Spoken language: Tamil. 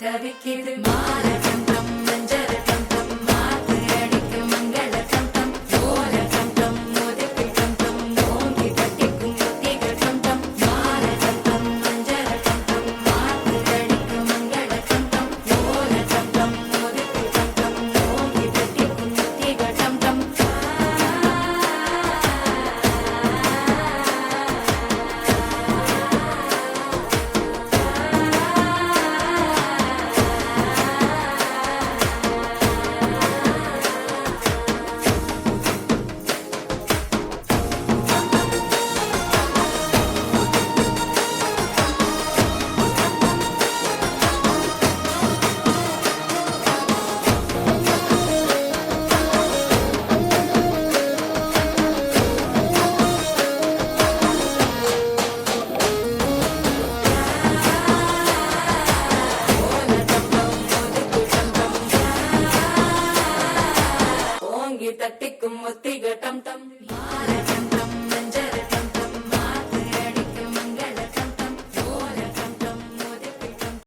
தவிக்கிது மால கண்டம் மஞ்சள் கண்டம் மாத்து அடிக்கு மங்கள கண்டம் ஓல கண்டம் முதுக்கு கண்டம் ஓங்கி தட்டிக்கும் முத்திக கண்டம் மால கண்டம் மஞ்சள் கண்டம் மாத்து அடிக்கு மங்கள கண்டம் ஓல கண்டம் முதுக்கு கண்டம் ஓங்கி தட்டிக்கும் முத்திக கண்டம் தட்டிக்கும் முத்திகட்டம்